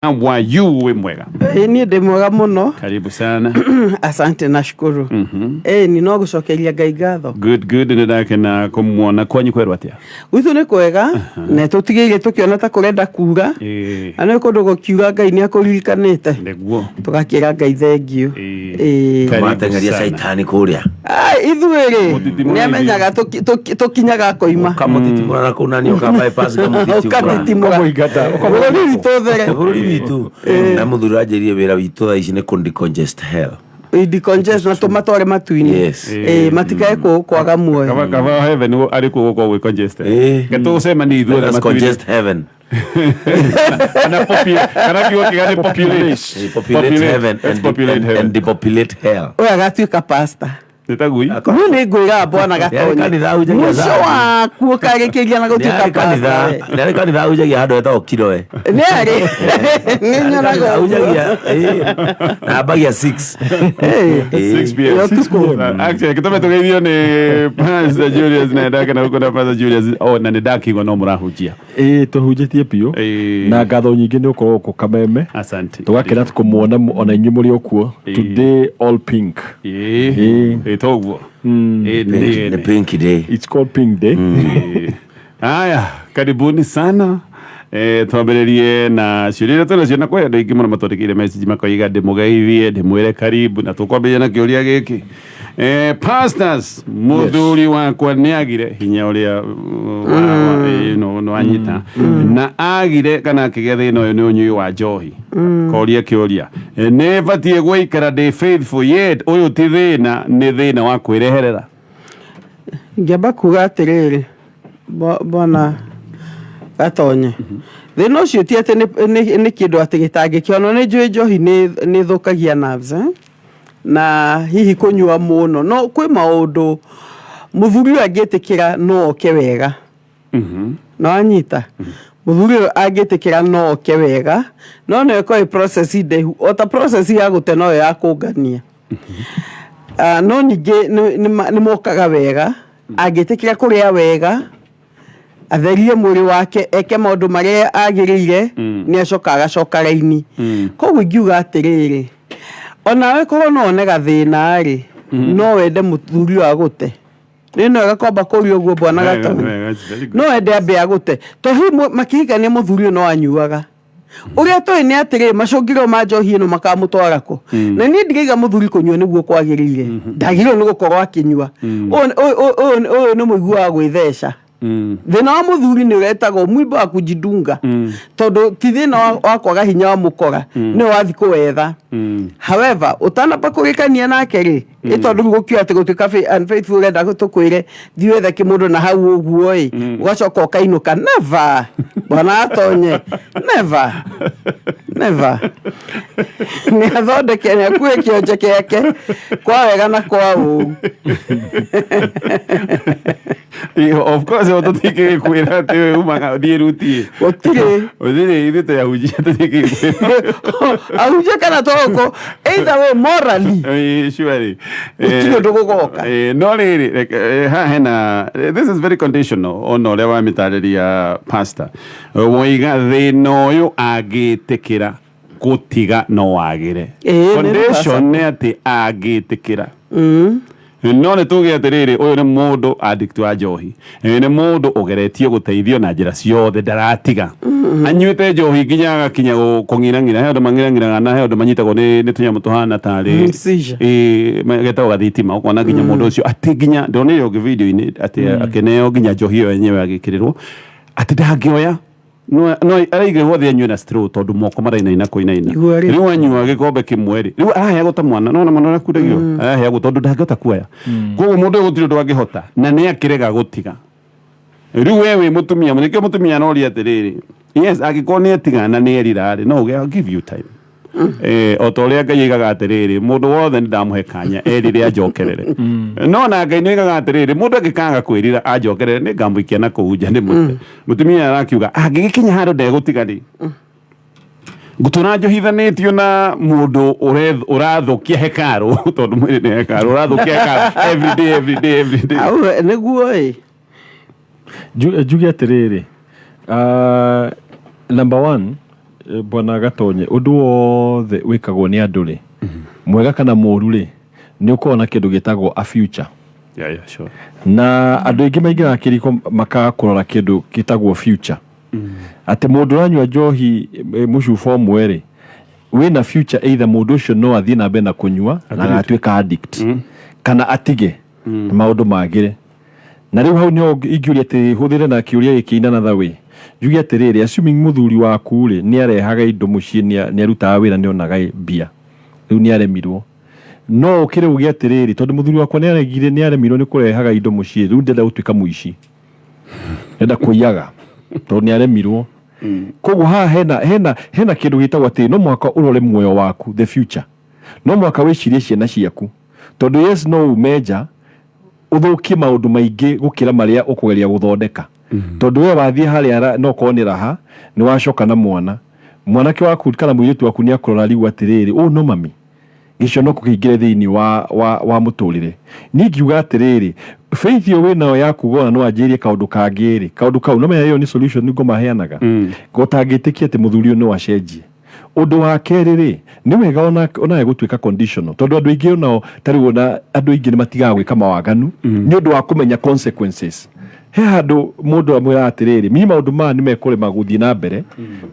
How are you we mwega? Ni de mwega muno. Karibu sana. Asante nashukuru. Ni no gucokeria Ngai ngatho. Good ndake na kumuona kwanyu kweru atia. Withu ni kwega na tutigire tukiona ta kurenda kuura. Ana kundu gukiura Ngai ni akuririkanite. Niguo. Tugakira Ngai thengio. Tumatengeria saitani kuria. Ithuiri ni amenyaga tukinyaga koima. Kamutitimura kunani okabypass kamutitimura muigata. Ukamuri tothere. Vitu na muthuri ajerie wira witu tha ici ni ku decongest hell decongest na tomatore matuini matikae kwaga muoyo kama heaven ari ku go congest gato sema ni ithuothe matuini congest heaven kana kiwa kigani populate heaven and depopulate hell oya gatuika pastor Nitagui. Mune ngwira bwana gatonya. Muco waku ukarikiria na gutuika pastor. Nari kanitha ujagia handu eta okiroe. Nari. Ninyonaga ujagia na bagia 6. 6 p.m. Actually kitome tugeithio ni Pastor Julius na ndaka na uko na Pastor Julius na ni ndaki ngo no murahujia. Tuhunjitie pio. Na ngatho nyingi ni uko kameme. Asante. Tugakira tukumuona ona inyu muri okuo. Today all pink. Togo. The Pinky Day. It's called Pink Day. Haya, karibuni sana. Twambĩrĩrie na ciũria tunaciona kwa andũ aingĩ mũno matwandĩkĩire message makoiga ndĩmũgeithie ndĩmwĩre karibu na tũkwambĩrĩria na kĩũria gĩkĩ. Pastors mũthuri wakwa nĩagire hinya ũrĩa no anyita na agire kana akĩgĩa thĩna ũyũ nĩ ũnyui wa njohi. Koria kĩũria nĩ batie gũikara ndĩ faithful yet ũyũ ti thĩna nĩ thĩna wa kwĩreherera. Ngĩamba kuga atĩrĩrĩ bona gatonye thina ucio ti ati ni kindu ati gitangikionwo ni njui njohi ni thukagia nerves na hihi kunyua muno no kwi maundu muthuri angitikira no oke wega no anyita muthuri angitikira no oke wega no no ko process ndehu o ta process ya gute no ya kungania no ningi ni mokaga wega angitikira kuria wega atherie mwiri wake eke maundu maria agirire ni acokaga coka raini koguo ngiuga atiriri onawe korwo no one gathina ri no wende muthuri wa gute nino agakomba kurio guo bwana gatoni no wende ambe agute to hi makigania muthuri no anyuaga uria toi ni atiri macungiro ma njohi no makamutwara ko na ni ndigiga muthuri kunyua niguo kwagirire ndagiro ni gukorwo akinyua o no muigua gwithesha thina wa muthuri ni uretagwo mwimbo wa kujidunga tondu ti thina wa kwaga hinya wa mukora ni wathi kuwetha however utanapa kurikania nake ri itondu gukio ati gutuika unfaithful renda gutukwire thiwethe kimundu na hau uguo ugacoka ukainuka never bwana atonye never ni athondeke ni akue kionje keke kwa wega na kwa u of course我都tiki kwira te umaga diruti otire idete ya uji tiki auja kana toko either way morally surely tiko dogogoka no really ha hena this is very conditional ono lewa mitaleria pastor woiga thino yo agitikira gutiga no agire condition ne ati agitikira no ne tuge atiriri uyu ni mundu addict wa njohi ni mundu ugeretie guteithio na njira ciothe ndaratiga anyuite njohi nginya agakinya kung'irang'ira he andu mang'irang'iraga na he andu manyitagwo ni tunyamu tuhana tari getagwo gathitima ukona nginya mundu ucio ati nginya ndonire ugi video-ini ati akeneo nginya njohi yo yenyewe agikirirwo ati ndangioya no araige wothe anyue na straw tondu moko maraina kuinaina riu anyua gikombe kimwe riu arahea guta mwana no mwana na kudagio arahea guta tondu ndangihota kuoya koguo mundu gutiri ndu angihota na ni akirega gutiga riu wewe mutumia munikio mutumia no ri atiriri yes agikorwo ni atiga na ni erirari no I'll give you time otoria Ngai igaga atiriri mundu wothe ndamuhe kanya erire ajokerere no na Ngai nigaga atiriri mundu agikanga kwirira ajokerere ni ngamuikia na kuunja ni mutumia arakiuga agigikinya handu ndegutiga gutuna njohithanitio na mundu urathukia hekaru tondu mwiri ni hekaru urathukia hekaru every day au niguo juge atiriri number 1 bwana Gatonye undu wothe wikagwo ni andu ri mwega kana moru ri ni ukona kindu gitagwo a future. Yeah, sure. Na andu aingi maingira kiriko makakurora kindu gitagwo future. Ati mundu ranywa njohi mucuba mwere wina future, either mundu ucio no athie na mbere na kunywa na agatuika addict kana atige maundu magire. Na riu hau nio ingiuria ati huthire na kiuria giki na thawe njugi atiriri, assuming muthuri waku ri ni arehaga indo mucii ni arutaga wira ni onaga mbia, riu ni aremirwo no ukire ugi atiriri tondu muthuri wakwa ni aregire ni aremirwo ni kurehaga indo mucii, riu ndenda gutuika muici, ndenda kuiyaga tondu ni aremirwo. Koguo ha hena kindu gitagwo ati no mwaka urore muoyo waku, the future, no mwaka wicirie ciana ciaku, tondu yes no umeja uthukie maundu maingi gukira maria ukugeria guthondeka. Tondu we wathie haria no konira ha ni wacoka na mwanake waku kana muiritu waku ni akurora riu atiriri no mami gicio no kukingire thiini wa muturire. Ni ngiuga atiriri faith yo wina ya kugona no anjirie kaundu kangiri, kaundu kau no meyo ni solution nigo maheanaga gotangitikia ati muthuri no acenjie. Undu wa keriri ni wega ona gutuika conditional, tondu andu aingi onao tariwo na andu aingi ni matigaga gwika mawaganu ni undu wa kumenya consequences. He handu mundu amwira atiriri mi maundu ma ni mekore maguthie na mbere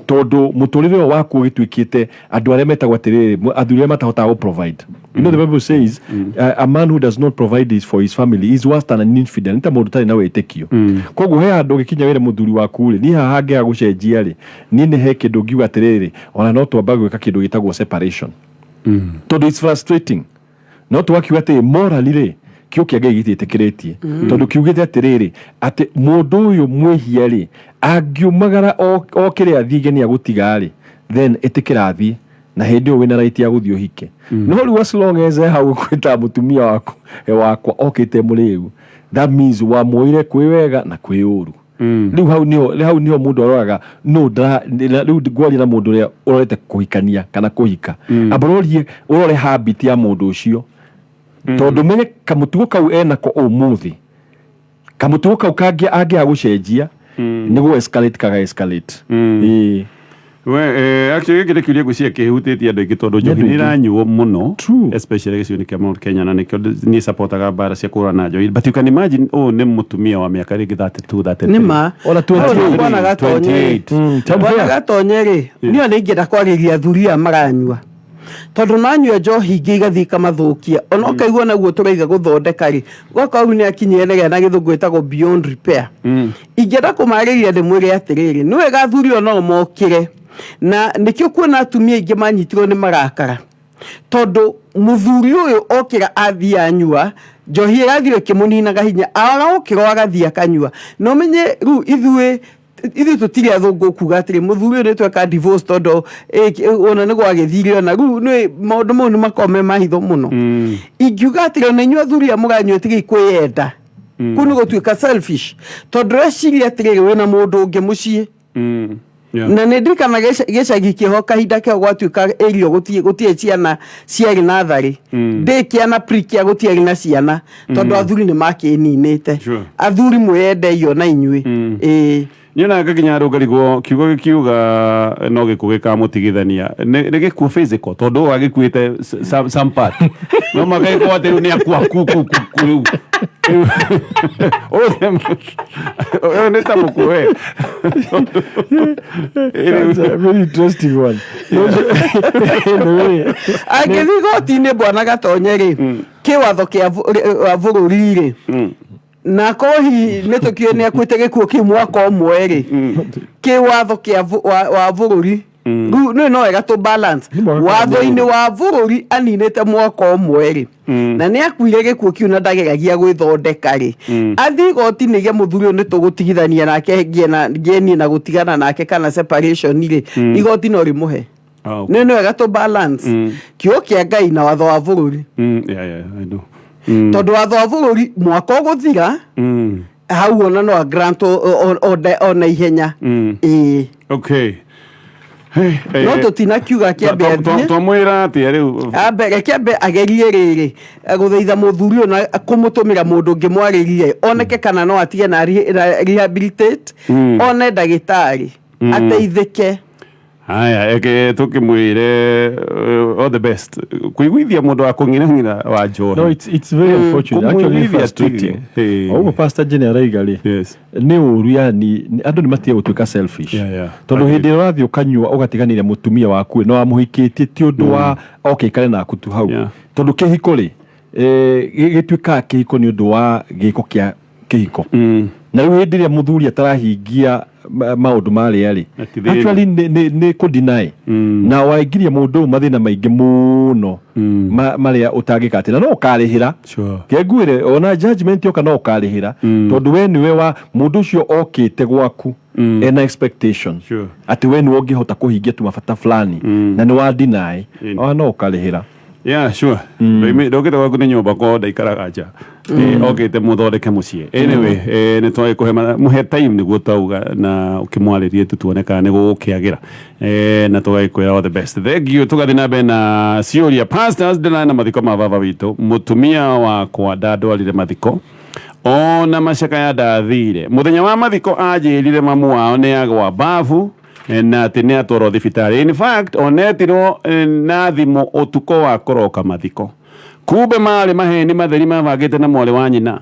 tondu muturire waku ugituikite andu aria metagwo atiriri athuri matahota go provide. You know the Bible says a man who does not provide this for his family is worse than an infidel. Nita mundu tari na wetekio. Koguo he handu gikinya wire muthuri waku ri ni hahange ya gucenjia ri ni ne he kindu ngiuga atiriri ona no twamba gwika kindu gitagwo separation. Tondu it's frustrating. No twakiuga ati morally ri kio kia Ngai gititekeretie tondu kiugite atiriri ati mundu uyu mwehia ri angiumagara o kire athige ni agutiga ri then etikirathi na hindi o wina right ya guthio hike. No riu as long as hau kwita mutumia wakwa okite muriu, that means wa muire kwi wega na kwi uru. Riu hau nio mundu aroraga no riu gwari na mundu ria urorete kuhikania kana kuhika abrorie urore habit ya mundu ucio tondu menye kamutugo kau enako umuthi kamutugo kau kangi agucenjia nigo escalate kaga escalate. We actually gire kiuria gucia kihutitie andu aingi tondu njohi ni ranyuo muno, especially giciuni kia Mount Kenya, na nikio ni supportaga bara cia kurana njohi, but you can imagine ni mutumia wa miaka ringi 32 nima ona 28 bwana Gatonye ri nio ni ngienda kwariria thuria maranyua tondu nanyua njohi ingi igathika mathukia ona ukaigua naguo turaiga guthondeka ri goka ru ni akinyire nege na githungu itagwo beyond repair. Ingienda kumariria ndimwire atiriri ni wega thuri ona mokire na nikio kuona atumia ingi manyitirwo ni marakara tondu muthuri uyu okira athia anyua njohi irathire kimuninaga hinya ara okira agathia kanyua no menye ru ithu tutire athungu kuga atiri muthuri ni tweka divorce tondu ona ni gwagithire ona ru ni maundu mau ni makome mahitho muno. Ingiuga atiri na inyua thuri amuganywa tigi kwiyenda kunu gutuika selfish tondu eciria atiri wina mundu ungi mucii na nindikana gicagi kiho kahinda kio gwatuika erio gutie ciana ciari na thari ndikia na prikia gutiari na ciana tondu athuri ni makininite athuri mwende iyo na inyui nyona gakinya rugarigwo kiugo gikiuga no gikugika mutigithania ni gikuo physical tondu wagikuite some part no magaiko ati ni akua kuku oh ni tamukuwe. It's a very interesting one. Agithigoti ni bwana Gatonye ri kiwatho kia bururi ri na kohi netukio ni akwite gikuo ki mwaka omwe ri kiwatho kia wa bururi no wega to balance watho-ini wa bururi aninite mwaka omwe ri na ni akuire gikuo kiu na ndageragia gwithondeka ri athigoti ni ge muthuri ni tugutigithania nake ngeni na gutigana nake kana separation ri igoti no rimuhe no wega to balance kio kia Ngai na watho wa bururi. I know. Tondu watho wa bururi mwaka uguthira hau ona no grant ona ihenya. Okay. No tutina kiuga kiambe athie twamwira ati riu ambere kiambe agerie riri guthaitha muthuri ona kumutumira mundu ungi mwaririe oneke kana no atige na rehabilitate one ndagitari ateithike. Aya, eke tukimwire all the best. Kuiguithia mundu wa kung'ina wa njohi. No, it's very unfortunate. Actually, frustrating. Ogo Pastor General Igali. Yes. Ni uru yani andu ni matia gutuika selfish. Tondu hindi urathi ukanyua ugatiganire mutumia waku no amuhikitie ti undu wa okay kale na kutu hau. Tondu kihiko ri gituika kihiko ni undu wa giko kia kihiko. Na riu hindi ria muthuri atarahingia maundu mari ari actually ne ko deny na waigiria mundu mathina maingi muno maria utangika atina no ukarihira kengwire ona judgment yoka no ukarihira tondu we niwe wa mundu ucio okite gwaku ena expectation ati we niwe ungihota kuhingia tu mabata fulani na ni wa deny no ukarihira. Yeah, sure. Ndogete waku ni nyumba ko ndaikaraga nja. Okite muthondeke mucie. Anyway, ni twae kuhe muhe time ni gutauga na ukimwaririe tutuoneka ni gukiagira. Na twae kwira all the best. Thank you. Tugathi na bena ciuria pastors ndina na mathiko ma baba witu. Mutumia wakwa ndandwarire mathiko. Ona macaka ya ndathire. Muthenya wa mathiko ajirire mamu wao ni agwa bafu. Na tene atoro thibitari. In fact, onetiro na thimu utuko wa koroka mathiko. Kube mali maheni matheri mavagite na mwale wa nyina.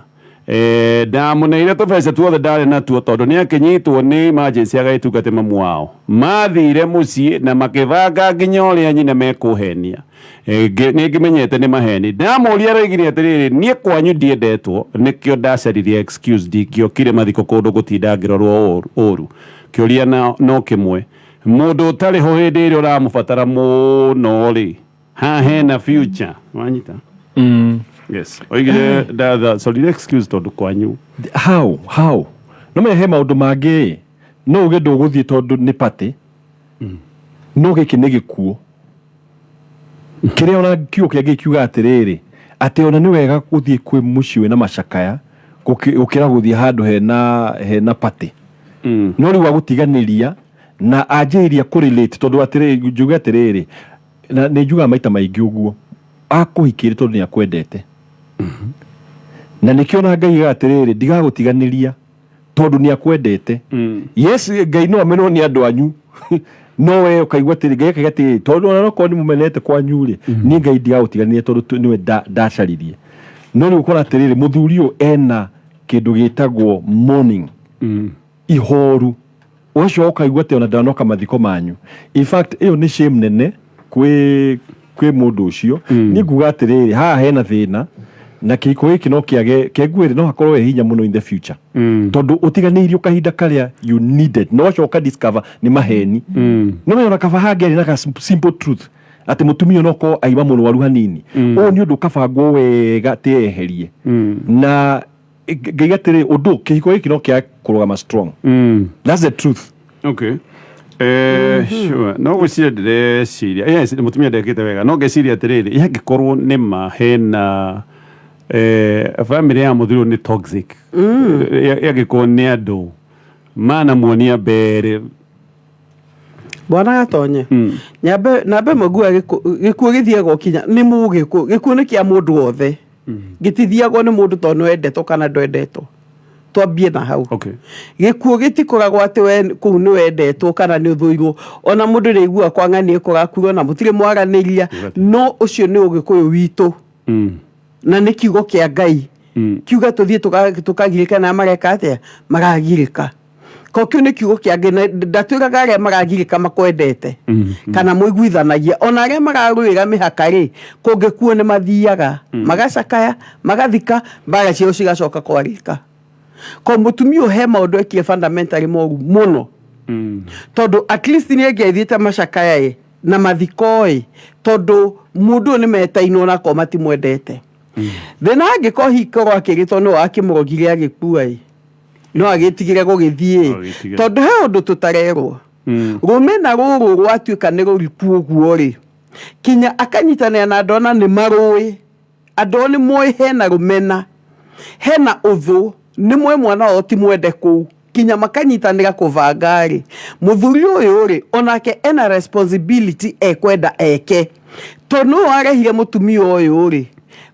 Ndamuneire tubece tuothe ndari natuo tondu ni akinyitwo ni emergency agaitungate mamu wao. Mathire mucie na makivanga nginya uria nyina mekuhenia. Ni ngimenyete ni maheni. Ndamuria roigire atiriri nie kwanyu ndiendetwo nikio ndacaririe excuse ndikio kire mathiko kundu gutinda ngirorwo uru. Kiuria no kimwe mundu utari ho hindi iri uramubatara muno ri ha hena future wanyita yes oigire sorry excuse tondu kwanyu how no mehe maundu mangi no uge nduguthie tondu ni pati no giki ni gikuo kiria ona kiugo kiagi kiuga atiriri ati ona ni wega guthie kwi muci na macakaya gukira guthie handu hena pati no riu agutiganiria na ajiria kurelate tondu atire njuga atiriri na ni njuga maita maingi uguo akuhikire tondu ni akwendete na nikiona Ngai atiriri ndigagutiganiria tondu ni akwendete yes Ngai no ameno ni andu anyu no we ukaigwa atiri geke gati tondu ona no koni mumenete kwa nyuri ni Ngai ndigagutiganiria tondu niwe ndacaririe no riu ukora atiriri muthuri u ena kindu gitagwo morning ihoru ucio ukaigwa te ona ndanoka mathiko manyu. In fact iyo ni shame nene kwi mundu ucio ni nguga atiriri ha hena thina na kiko giki no kiage kengwire no hakorwo hinya muno in the future tondu utiganirio kahinda karia you needed no ucio ka discover ni maheni no me ona kaba hangeri na simple truth ati mutumio no ko aiba muno waru hanini o ni undu kabangwo wega teherie na gaigatire undu kihiko giki no kia kurugama strong that's the truth. Okay. Sure. No guciria ndeciria yes mutumia ndekite wega no geciria atiriri yangikorwo ni mahena family ya muthiro ni toxic yangikorwo ni andu mana muonia mbere bwana gatonye nyambe magua gikuo githie gokinya ni mugiko gikuo ni kia mundu othe gitithiagwo ni mundu tondu endetwo kana ndwendetwo twambie na hau gikuo gitikoragwo ati we kuu ni wendetwo kana ni uthuirwo ona mundu ni igua kwang'anie kugakurwo na mutire mwaganiria no ucio ni ugikuyu witu na ni kiugo kia Ngai kiuga tuthie tukagirika na mareka atia magagirika ko kiu ni kiugo kia Ngai ndatwiraga aria magagirika makwendete kana muiguithanagia ona aria mararwira mihaka ri kungikuo ni mathiaga magacakaya magathika mbara cio cigacoka kwarika ko mutumio he maundu ekie fundamentally moru muno tondu at least ni engeithiete macakaya na mathikoi tondu mundu ni metaino na ko mati mwendete thina angiko hikorwo akirito no akimurogire agikua no agitigire gugithie tondu he undu tutarerwo rumena ruru rwatuika ni ruriku uguo ri kinya akanyitana na ndona ni marui andoni moy hena rumena hena uthu ni mwe mwana oti mwende ku kinya makanyitanira kuvangari muthuri uyu ri onake ena responsibility ekwenda eke tono arehire mutumia uyu ri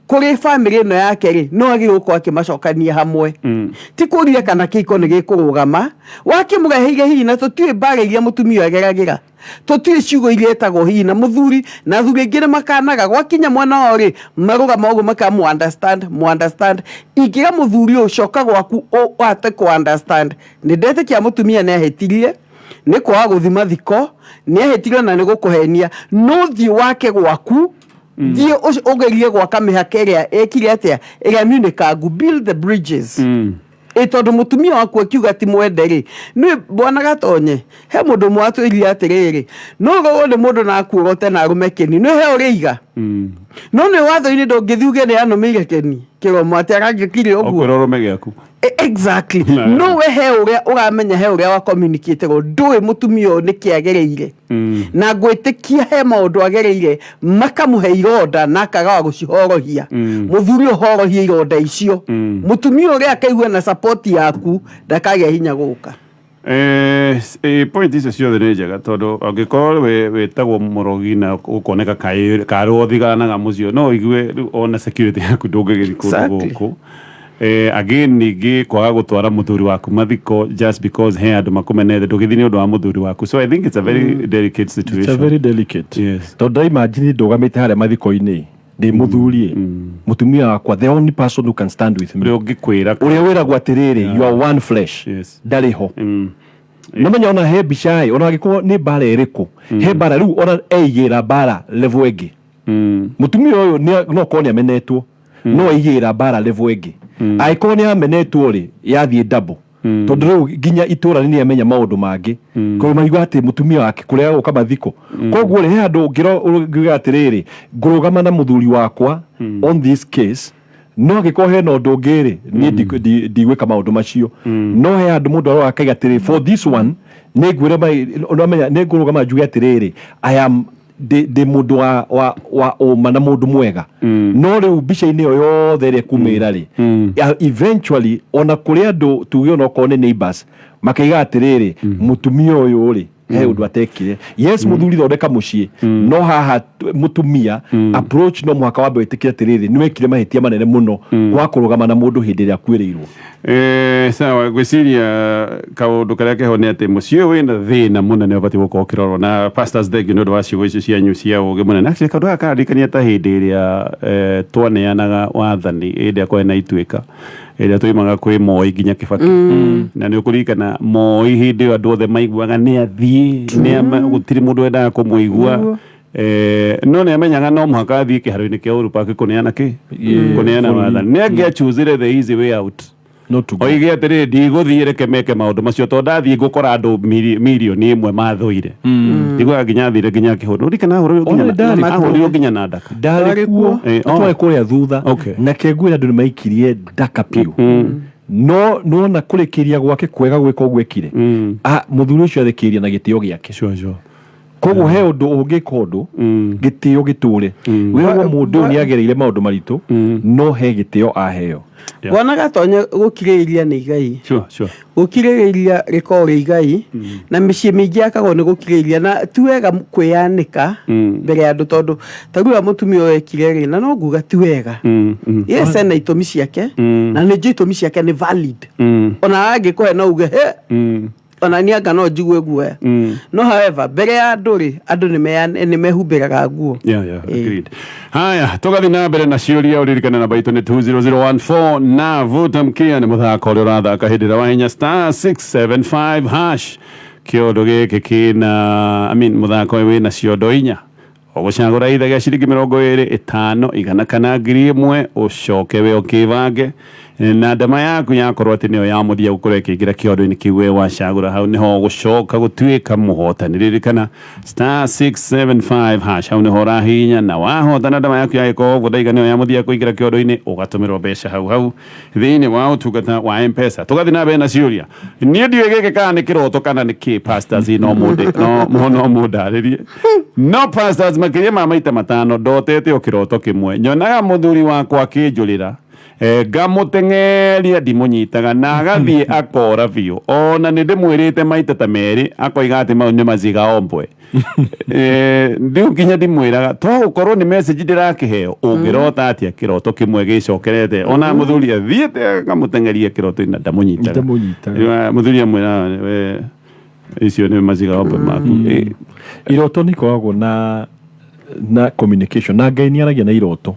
kuri family no yake ri no agi gukorwo akimacokania hamwe ti kuria kana kiko ni gikurugama wakimureheire hina tutui mbara iria mutumia ageragira tutui ciugo iria etagwo hina muthuri na thuri ngire makanaga gwakinya mwana ori marugama uguo makamu understand igira muthuri ucoka gwaku ate ku understand ni ndete kia mutumia ne ahetirie ni kwa guthima thiko ni ahetirie na ni gukuhenia no thi wake gwaku thie ugerie gwaka mihaka iria ekire atia iria munikagu build the bridges tondu mutumia waku akiuga ti mwende ri ni bwana Gatonye he mundu mwatu iria atiriri no go ni mundu na kuogote na rumekeni ni he uriiga no ni watho-ini ndungithiuge ni anumeire keni kiromo ati agagikire uguo okororome giaku exactly no we he uria uramenya he uria wa communicate go ndui mutumia ni kiagereire na gwitikia he maundu agereire makamuhe ironda na akaga gucihorohia muthuri uhorohia ironda icio mutumia uria akaigua na support yaku ndakage hinya guka point icio ciothe nĩ njega tondũ angĩkorwo wĩtagwo mũrogi na ũkoneka karũ thiganaga mũciĩ no igue ona security yaku ndũngĩgĩthi kũndũ gũkũ again ningĩ kwaga gũtwara mũthuri waku mathiko just because he andũ makũmenete ndũgĩthi nĩ ũndũ wa mũthuri waku so I think it's a very delicate situation. It's a very delicate. Yes. Tondũ imagine ndũgamĩte harĩa mathiko-inĩ ndi muthuri mutumia wakwa the only person who can stand with me ũngĩkwĩra uria wĩragwo atĩrĩrĩ you are one flesh ndarĩ ho no menya ona he bichai ona gĩkorwo nĩ mbara ĩrĩkũ he mbara rĩu ona eigĩra mbara level ĩngĩ mutumia ũyũ no korwo nĩamenetwo no eigĩra mbara level ĩngĩ angĩkorwo nĩamenetwo rĩ yathiĩ double tondu rĩu nginya itũra nĩ amenya maũndũ mangĩ koguo maigua atĩ mutumia wake kũrĩa gũka mathiko koguo rĩ he andũ ngĩuga atĩrĩrĩ ngũrũgama na mũthuri wakwa on this case no gĩkorwo hena ũndũ ũngĩ rĩ niĩ ndigwĩka maũndũ macio no he andũ mũndũ aroga akaiga atĩrĩrĩ for this one nĩ ngũrũgama njuge atĩrĩrĩ I am de mundu wa oma na mundu mwega no riu bica-inĩ ĩyo yothe ĩrĩa kumĩra rĩ eventually ona kũrĩ andũ tuge ona okorwo nĩ neighbors makaiga atĩrĩrĩ mutumia ũyũ rĩ he ũndũ atekire yes muthuri thondeka mũciĩ no haha mutumia approach no mũhaka wambe wĩtĩkire atĩrĩrĩ nĩ wekire mahĩtia manene mũno wa kũrũgama na mũndũ hĩndĩ ĩrĩa akuĩrĩirwo sawa gwĩciria kaũndũ karĩa keho nĩ atĩ mũciĩ ũyũ wĩna thĩna mũnene ũbatiĩ gũkorwo ũkĩrorwo na pastors thengiũ nĩ ũndũ wa ciugo icio cianyu cia ũũgĩ mũnene actually kaũndũ gaka karirikania ta hĩndĩ ĩrĩa twaneanaga wathani hĩndĩ ĩrĩa kwarĩ na ituĩka ĩrĩa tũimaga kwĩ Moi nginya Kibaki na nĩ ũkũririkana Moi hĩndĩ ĩyo andũ othe maiguaga nĩ athiĩ gũtirĩ mũndũ wendaga kũmũigua no nĩ amenyaga no mũhaka athiĩ kĩharo-inĩ kĩa Uhuru Park kũneana wathani nĩ angĩachuzire the easy way out oige atĩrĩ ndigũthiĩ reke meke maũndũ macio tondũ ndathiĩ ngũkora andũ mirioni ĩmwe mathũire ndigũaga nginya athire nginya kĩhũrwo rikana ahũrirwo nginya na ndaka ndarĩ kuo atwae kũrĩa thutha na kengwĩra andũ nĩ maikirie ndaka piũ no nona kũrĩkĩria gwake kwega gwĩka ũguo ekire mũthuri ũcio athikĩria na gĩtĩo gĩake koguo he ũndũ ũngĩka ũndũ gĩtĩo gĩtũre wĩragwo mũndũ ũyũ nĩagereire maũndũ maritũ no he gĩtĩo aheo Bwana Gatonye gũkirĩrĩria nĩ igai gũkirĩrĩria rĩkorwo rĩ igai na mĩciĩ mĩingĩ yakagwo nĩ gũkirĩrĩria na ti wega kwĩyanĩka mbere ya andũ tondũ ta rĩu mũtumia ũyũ ekire rĩ na no nguga ti wega yes ena itũmi ciake na nĩ njũĩ itũmi ciake nĩ valid ona angĩkũhe no uge ona ni anga no njigue guoya no however mbere ya andũ rĩ andũ nĩ mehumbĩraga nguo agreed haya tũgathiĩ na mbere na ciũria ũririkane namba itũ nĩ 20014 na vuta mkia nĩ mũthako ũrĩa ũrathaka hĩndĩ ĩrĩa wahinya *675# kĩondo gĩkĩ kĩna mũthako ũyũ wĩna ciondo inya ũgũcagũra itha gĩa ciringi 20 5 igana kana 1000 ũcoke we ũkĩbange na ndama yaku yakorwo atĩ nĩyo ya mũthia gũkorwo ĩkĩingĩra kĩondo-inĩ kĩu we wacagũra hau nĩho gũcoka gũtuĩka mũhotani ririkana *675# hau nĩho ũrahihinya na wahotana ndama yaku yagĩkorwo ũguo ndaiga nĩyo ya mũthia kũingĩra kĩondo-inĩ ũgatũmĩrwo mbeca hau thĩinĩ wa ũtungata wa M-Pesa tũgathiĩ na mbere na ciũria niĩ ndiũĩ gĩkĩ kana nĩ kĩroto kana nĩ kĩ pastors no mũndarĩrie no pastors makĩria ma maita matano ndotete o kĩroto kĩmwe nyonaga mũthuri wakwa akĩnjũrĩra ngamutengeria ndimunyitaga na agathie akora biũ ona nĩ ndĩmwĩrĩte maita ta merĩ akoiga atĩ mau nĩ maziga ombwe ndiũ nginya ndĩmwĩraga to gũkorwo nĩ message ndĩrakĩheo ũngĩrota atĩa kĩroto kĩmwe gĩcokerete ona mũthuri athiĩte ngamũtengeria kĩroto-inĩ ndamũnyitaga mũthuri amwĩra icio nĩ maziga ombwe maku iroto nĩ ikoragwo na communication na Ngai nĩaragia na iroto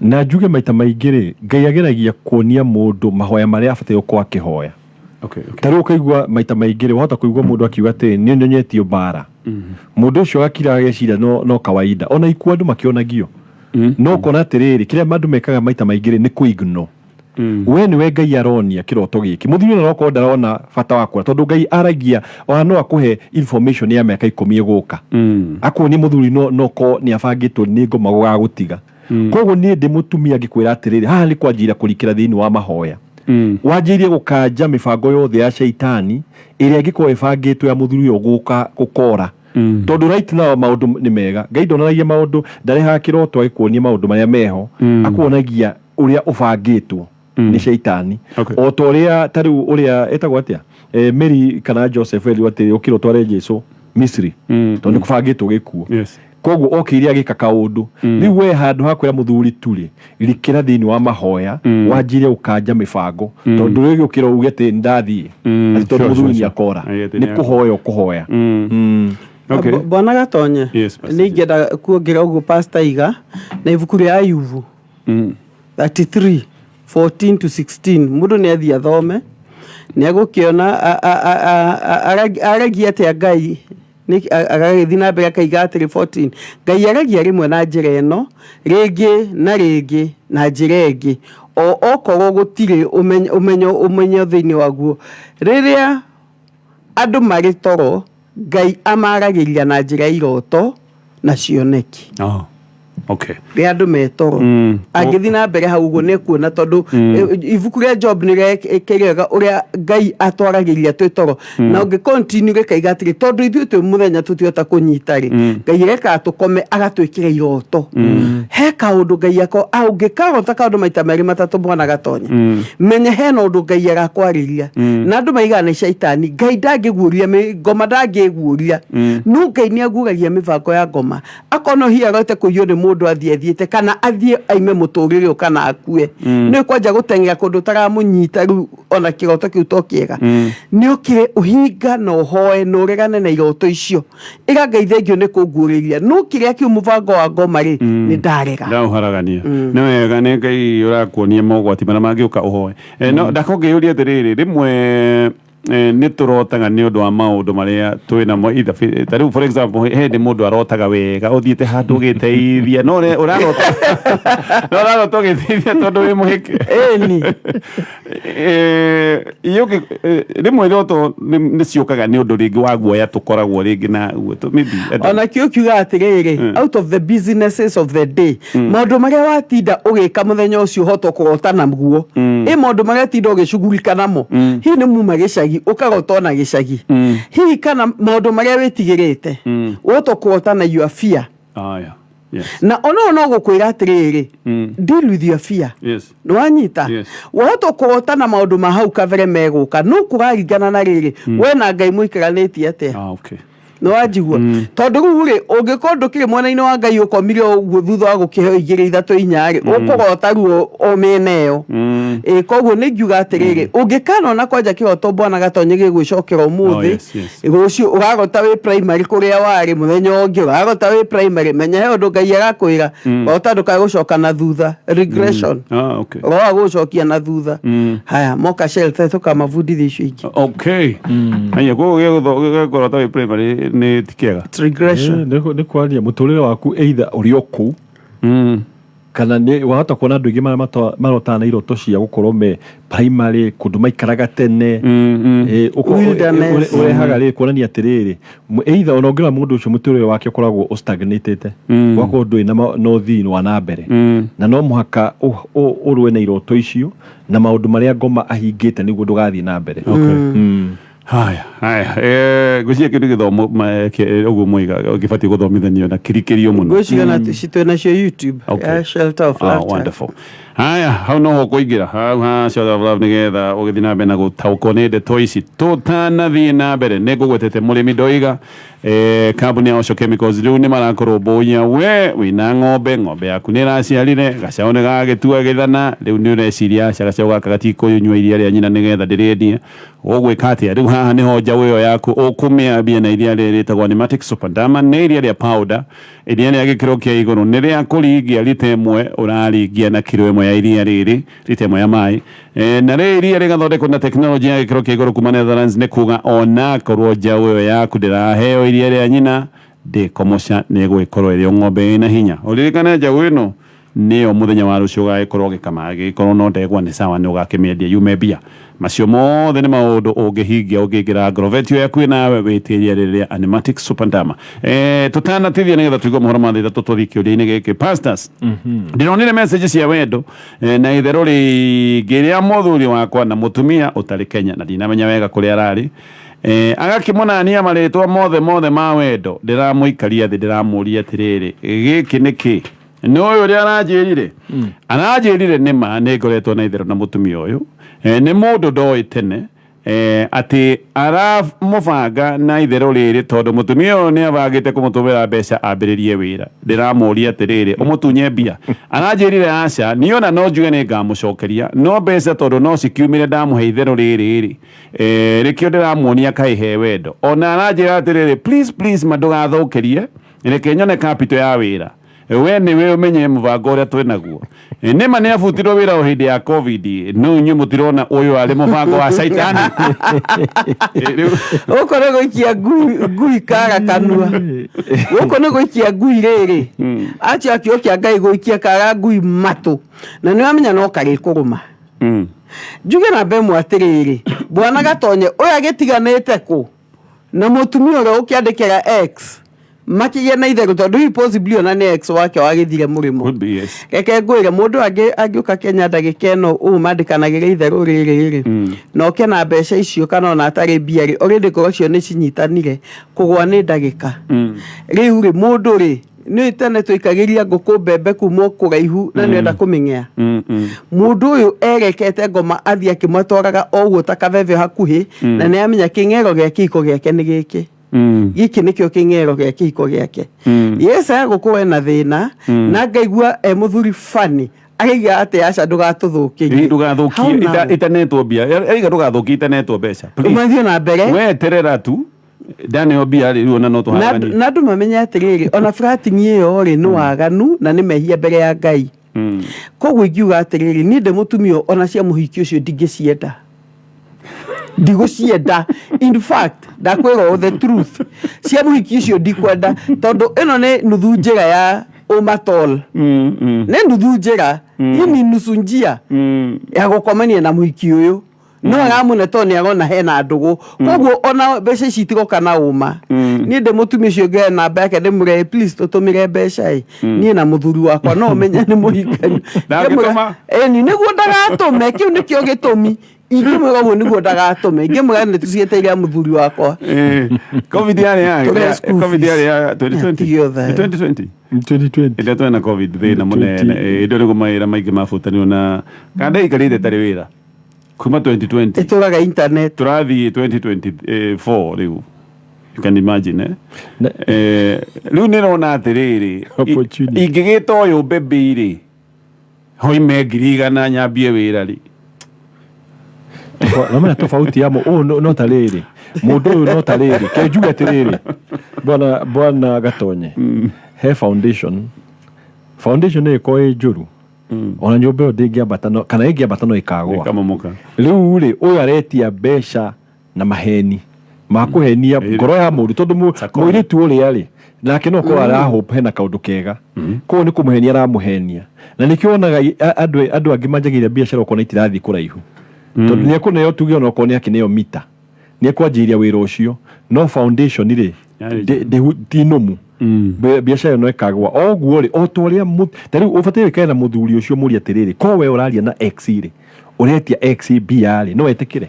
na njuge maita maingĩ rĩ Ngai ageragia kuonia mũndũ mahoya marĩa abataire gũkorwo akĩhoya tarĩ ũkaigua maita maingĩ rĩ wahota kũigua mũndũ akiuga atĩ nĩ nyonyetio mbara mũndũ ũcio agakira ageciria no kawaida ona ikuũ andũ makĩonagio no kona atĩrĩrĩ kĩrĩa andũ mekaga maita maingĩ rĩ nĩ kũignore we nĩwe Ngai aronia kĩroto gĩkĩ mũthuri no okorwo ndarona bata wa kwĩra tondũ Ngai aragia ona no akũhe information ya mĩaka 10 ĩgũka akuonia mũthuri no ko nĩ abangĩtwo nĩ ngoma gũgagũtiga koguo niĩ ndĩ mũtumia ngĩkwĩra atĩrĩrĩ haha nĩ kwanjĩra kũrikĩra thĩinĩ wa mahoya wanjĩrie gũkanja mĩbango yothe ya shaitani ĩrĩa ĩngĩkorwo ĩbangĩtwo ya mũthuri ũyũ gũka gũkora tondũ right now maũndũ nĩ mega Ngai ndonanagia maũndũ ndarehaga kĩroto agĩkuonia maũndũ marĩa meho akuonagia ũrĩa ũbangĩtwo nĩ shaitani o ta ũrĩa tarĩu ũrĩa etagwo atĩa Mary kana Joseph eli atĩrĩ ũkĩro tware Jesũ Misri tondũ nĩ kũbangĩtwo gĩkuũ koguo okĩire agĩka kaũndũ rĩu we handũ ha kwĩra mũthuri turĩ rikĩra thĩinĩ wa mahoya wanjire ũkanja mĩbango tondũ rĩu ũkĩro uge atĩ ndathiĩ tondũ mũthuri nĩ akora nĩ kũhoya ũkũhoya Bwana Gatonye nĩ ingĩenda kuongerera ũguo pastor Iga na ibuku rĩa Ayubu 33:14-16 mũndũ nĩ athiĩ athome nĩ agũkĩona aragia atĩa Ngai agagĩthiĩ na mbere akaiga atĩrĩ 14 Ngai aragia rĩmwe na njĩra ĩno rĩngĩ na rĩngĩ na njĩra ĩngĩ okorwo gũtirĩ ũmenyo thĩinĩ waguo rĩrĩa andũ marĩ toro Ngai amaragĩria na njĩra iroto na cioneki rĩa andũ metoro angĩthiĩ na mbere hau ũguo nĩ kuona tondũ ibuku rĩa Job nĩ rĩkĩrĩega ũrĩa Ngai atwaragĩria twĩ toro na ũngĩ continue gĩkaiga atĩrĩ tondũ ithuĩ twĩ mũthenya tũtiota kũnyita rĩ Ngai reka tũkome agatwĩkĩra iroto he kaũndũ Ngai ũngĩkarota kaũndũ maita merĩ matatũ Bwana Gatonye menye hena ũndũ Ngai agakwarĩria na andũ maigaga nĩ shaitani Ngai ndangĩguũria ngoma ndangĩguũria no Ngai nĩ aguũragia mĩbango ya ngoma akono hiarote kũiywo nĩ mũndũ athiĩte kana athiĩ aime mũtũrĩre kana akue nĩ kwanja gũteng'era kũndũ taramũnyita rĩu ona kĩroto kĩu to kĩega nĩ ũkĩre ũhinga na ũhoe na ũregane na iroto icio ĩgangeithengio nĩ kũnguũrĩria no kĩrĩa kĩu mũbango wa ngoma rĩ nĩ ndarega ndaũharagania nĩ wega nĩ Ngai ũrakuonia mogwati marĩa mangĩũka ũhoe no ndakongĩyũria atĩrĩrĩ rĩmwe nĩ tũrotaga nĩ ũndũ wa maũndũ marĩa twĩ namo tarĩu for example hĩndĩ mũndũ arotaga wega ũthiĩte handũ ũgĩteithia no ũrarota ũgĩteithia tondũ wĩ mũhĩke rĩmwe iroto nĩ ciũkaga nĩ ũndũ rĩngĩ wa guoya tũkoragwo rĩngĩ na ona kĩo kiuga atĩrĩrĩ out of the businesses of the day maũndũ marĩa watinda ũgĩka mũthenya ũcio ũhota kũrota naguo maũndũ marĩa tinda ũgĩcugurika namo hihi nĩ muma gĩcagi ũkarota na gĩcagi hihi kana maũndũ marĩa wĩtigĩrĩte ũhota kũrota na your fear na ono no gũkwĩra atĩrĩrĩ deal with your fear nĩ wanyita wahota kũrota na maũndũ ma hau kabere megũka no kũraringana na rĩrĩ we na Ngai mũikaranĩtie atĩa no wajigua tondũ rĩu rĩ ũngĩkorwo ndũkĩrĩ mwena-inĩ wa Ngai ũkomire ũguo thutha wa gũkĩheo 2 3 4 rĩ ũkũrota ruo o mĩena ĩyo koguo nĩ ngiuga atĩrĩrĩ ũngĩkana ona kwanja kĩroto Bwana Gatonye gĩgwĩcokera ũmũthĩ rũciũ ũrarota wĩ primary kũrĩa warĩ mũthenya ũngĩ ũrarota wĩ primary menya he ũndũ Ngai agakwĩra rota ndũkagũcoka na thutha regression roa gũcokia na thutha haya moka shelter tũkamabundithia icio ingĩ haya gũkorota wĩ primary nĩ tikega regression nĩ kwaria mũtũrĩre waku either ũrĩ okũ kana nĩ wahota kuona andũ aingĩ marotaga na iroto cia gũkorwo me primary kũndũ maikaraga tene ũrehaga rĩ kuonania atĩrĩrĩ either ona ũngĩra mũndũ ũcio mũtũrĩre wake ũkoragwo ũstagnatĩte gwakorwo ndũrĩ no thini wa na mbere na no mũhaka ũrũe na iroto icio na maũndũ marĩa ngoma ahingĩte nĩguo ndũgathiĩ na mbere haya gucia kindu githomo uguo mwiga gibati guthomithanio na kirikirio muno Gwĩciria citwe nacio YouTube ya Shelter of Laughter. Wonderful. Haya, hau no ho kuingira hau Shelter of Love nigetha ugithi na mbere na gutaukwo ni ndeto ici tutanathii na mbere ni ngugwetete murimi Ndoiga kambuni ya Osho Chemicals riu ni marakoromboia we wina ng'ombe yaku ni raciarire gacaũ ni gagitua githana riu ni ureciria gacaũ gaka gatikunyua iria ria nyina nigetha ndiriendie ugwika atia riu haha niho njaũ iyo yaku ukumĩambia na iria rĩtagwo Animatic Superdama nĩ iria rĩa powder iria rĩa gĩkĩro kĩa igũrũ nĩ rĩa kũringia lita ĩmwe ũraringia na kilo ĩmwe ya iria rĩrĩ lita ĩmwe ya maĩ na rĩ iria rĩgathondekwo na tekinoronjĩ ya gĩkĩro kĩa igũrũ kuma Netherlands nĩ kuga ona korwo njaũ ĩyo yaku ndĩraheo iria rĩa nyina ndĩkomoca nĩ ĩgũgĩkorwo ĩrĩ ng'ombe ĩna hinya ũririkane njaũ ĩno nĩyo mũthenya wa rũciũ ũgagĩkorwo ũgĩkama gĩkorwo no ndegwa nĩ sawa nĩ ũgakĩmĩendia yume mbia macio mothe nĩ maũndũ ũngĩhingia ũngĩingĩra Agrovet ĩyo yakuĩ nawe wĩtĩria rĩrĩa Animatic Superdama tũtanatithia nĩgetha tũigua mohoro ma thaa ithatũ tũthiĩ kĩũria-inĩ gĩkĩ pastors ndĩronire message cia wendo na itherũ rĩngĩ rĩa mũthuri wakwa na mũtumia ũtarĩ Kenya na ndinamenya wega kũrĩa ararĩ agakĩmonania marĩtwa mothe ma wendo ndĩramũikaria thĩ ndĩramũria atĩrĩrĩ gĩkĩ nĩ kĩ no ũyũ ũrĩa aranjĩrire nĩma nĩ ngoretwo na itherũ na mũtumia ũyũ nĩ mũndũ ndoĩ tene atĩ aramũbanga na itherũ rĩrĩ tondũ mũtumia ũyũ nĩ abangĩte kũmũtũmĩra mbeca ambĩrĩrie wĩra ndĩramũria atĩrĩrĩ ũmũtunye mbia aranjĩrire aca niĩ ona no njuge nĩ ngamũcokeria no mbeca tondũ no cikiumire ndamũhe itherũ rĩrĩ rĩkĩo ndĩramuonia kaĩhe wendo ona aranjĩra atĩrĩrĩ please mandũgathũkĩrie reke nyone capital ya wĩra we niwe umenye mubango uria twi naguo nima ni abutirwo wira o hindi ya covid no nyu mutirona uyu ari mubango wa saitani uko ne gwikia ngui kaga kanua uko ne gwikia ngui riri achi akiokia ngai gwikia kaga ngui matu na ni wamenya no kari kuguma njuge na bemu atiriri bwana gatonye uyu agitiganite ku na mutumia uria ukiandikira X makigia na itherũ tondũ hi possibly ona nĩ ex wake wagĩthire mũrĩmo keke ngwĩre mũndũ angĩũka Kenya ndagĩka ĩno mandĩkanagĩra itherũ rĩrĩ na oke na mbeca icio kana ona atarĩ mbia rĩ already korwo cio nĩ cinyitanire kũgwa nĩ ndagĩka rĩu rĩ mũndũ rĩ nĩ tene tũikagĩria ngũkũ mbembe kuma kũraihu na nĩ enda kũmĩng'ea mũndũ ũyũ erekete ngoma athiĩ akĩmatwaraga ũguo ta kabebe hakuhĩ na nĩ amenya kĩng'ero gĩa kĩhiko gĩake nĩ gĩkĩ giki nikio kingero gya kihiko gyake yesa gũkũwe na thĩna na ngaigua mũthuri fani aiga ate aca ndũgatũthũkĩrie ndũgathũkie itanetwo mbia aiga ndũgathũkie itanetwo mbeca umathio na mbere weterera tu ndane obia rĩu ona no tũharaganie na andũ mamenya atĩrĩrĩ ona Flirting ĩyo rĩ nĩ waganu na nĩ mehia mbere ya Ngai koguo ingiuga atĩrĩrĩ niĩ ndĩ mũtumia ona cia mũhiki ũcio ndingĩcienda ndigũcienda in fact ndakwĩra the truth cia mũhiki ũcio ndikwenda tondũ ĩno nĩ nuthu njĩra ya ũmatol nĩ nuthu njĩra ini nusu njia ya gũkomania na mũhiki ũyũ no aramune to nĩ arona hena ndũgũ koguo ona mbeca ici itigoka na ũma niĩ ndĩ mũtumia ũcio ngĩe namba yake ndĩmũre please tũtũmĩre mbeca niĩ na mũthuri wakwa no menya nĩ mũhikani ĩni nĩguo ndagatũme kĩu nĩkĩo gĩtũmi ingĩmwĩra ũguo nĩguo ndagatũme ingĩmwĩra nĩ tũciĩteire mũthuri wakwa covid yarĩ ya 2020 ĩrĩa twena covid thĩna mũnene indo nĩ gũmawĩra maingĩ mabutanio na kana ikarĩte tarĩ wĩra kuma 2020 ĩtũraga internet tũrathiĩ 2024 rĩu you can imagine rĩu nĩrona atĩrĩrĩ ingĩgĩta ũyũ bebi rĩ hoime ngiri igana nyambie wĩra rĩ na tofauti yamo no tariri mundu uyu no tariri ke njuge tiriri bwana gatonye he foundation ni ko njuru ona nyumba ndingiambata no kana ingiambata no ikagwa ikamomoka riu ri uyu aretia mbeca na maheni makuhenia ngoro ya mundu tondu muiritu uria ri nake no ko arahope na kaundu kega ko ni kumuhenia aramuhenia na nikionaga andu angi manjagiria biashara ukona itirathi kuraihu tondu nĩ ekũneo tuge ona okorwo nĩ akineo mita nĩ ekwanjĩria wĩra ũcio no foundation rĩ ti nũmu biacara no ĩkagwa oguo rĩ o ta ũrĩa tarĩu ũbataire wĩkare na mũthuri ũcio mũria atĩrĩrĩ ko we ũraria na X rĩ ũretia X mbia rĩ no etĩkĩre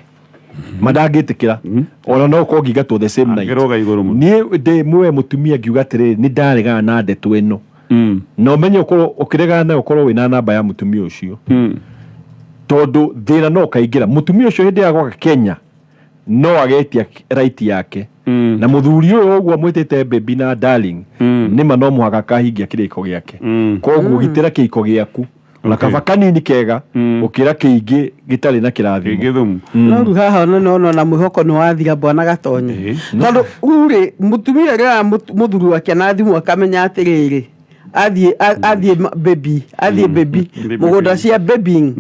madangitikira ona no ko ngigatwo the same night Akiroga iguru mu. nie de mwe mutumia ngiuga atiriri ni ndaregana na ndeto ino no menye ukorwo ukiregana nayo ukorwo wina namba ya mutumia ucio tondu thina no kaingira mutumia ucio hindi ya gwaka Kenya no agetia right yake na muthuri uyu ogwo mwitete baby na darling nima no muhaka kahingia kiriko giake koguo gitira kiiko giaku na kaba kanini kega ukira kiingi gitari na kirathimo Githumu. no ru haha no na mwihoko ni wathira bwana Gatonye tondu ure mutumia ria muthuri wake na thimu akamenya atiriri athie baby mugunda cia babying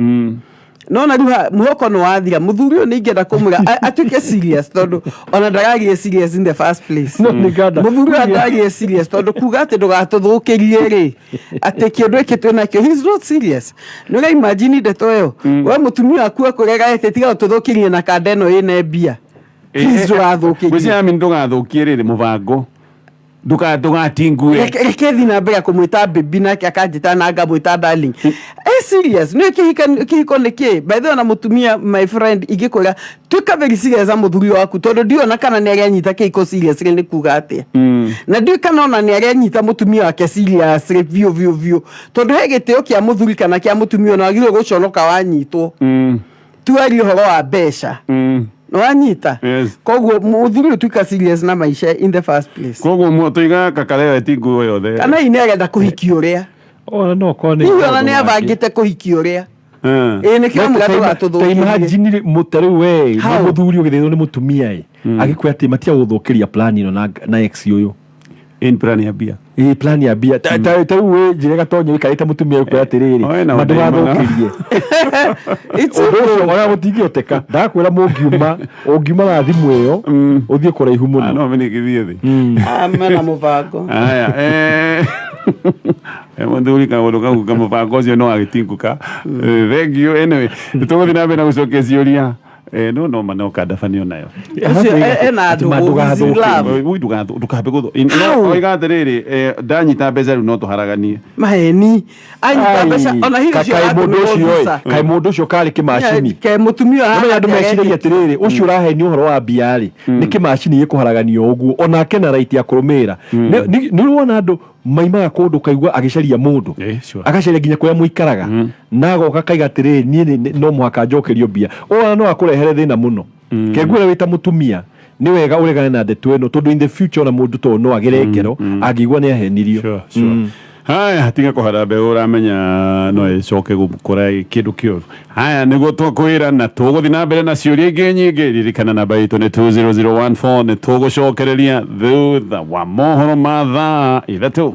no na ruha muhoko no wathira muthuri uyu ningenda kumura atuke serious tondu ona ndaragie serious in the first place no niganda muthuri ndaragie serious tondu kuga ati ndugatuthukirie ri ati kindu iki twina kio he's not serious no ga imagine ndeto yo we mutumia waku akurega ati tiga ututhukirie na kandeno ina mbia please ndugathukirie Gwĩciria mimi ndugathukie rĩrĩ mũbango ndugatingue reke thina mbere kumwita baby nake akanjita na ngamwita darling serious no kihiko niki by the way na mutumia my friend igikora tuka very serious a muthuri waku tondu ndiona kana ni aranyita kihiko serious ni kuga atia na ndio kana ona ni aranyita mutumia wake serious view tondu he gitio kia muthuri kana kia mutumia na agire guconoka wanyitwo tuari horo wa besha no anyita koguo muthuri tuika serious na maisha in the first place koguo moto iga kakareo etingu yothe kana ine arenda kuhikia uria no kone hiyo ona ni abangite kuhikia uria ni kio mugatu gatuthukirie imagine mutaru we muthuri ugithithwo ni mutumia agikwe ati matia guthukiria plan ino na ex uyu in plan ya bia plan ya bia taru we njire Gatonye wikarite mutumia ukwe atiriri mandu gathukirie it's ona gutingioteka ndakwira ungiuma na thimu iyo uthie kuraihu muno no mimi githie thi amena mubango aya muthuri kaundu kau kamubango ucio no agitinguka thank you anyway tuguthii na mbere na gucokia ciuria no manoka ndabanio nayo ena andu ndukabe gutho oiga atiriri ndanyita mbeca riu no tuharaganie maheni anyita mbeca ona hiyo kai mundu ucio kari kimacini ke mutumia no andu meciragia atiriri ucio uraheni uhoro wa mbia ri ni kimacini gikuharaganio uguo ona kena right ya kurumira ni wona andu maimaga kundu kaigua agicaria mundu agacaria nginya kuria muikaraga nagoka kaiga atiriri nie no muhaka njokerio mbia ona no akurehere thina muno kegwira wita mutumia ni wega uregane na ndeto ino tondu in the future ona mundu to no agerekero angigwa ni ahenirio haya tinga kuhara mbeu uramenya no icoke gukora kindu kiuru haya niguo twakwira na tuguthi na mbere na ciuria ingi nyingi ririkana namba itu ni 20014 ni tugucokereria thutha wa mohoro ma thaa ithatu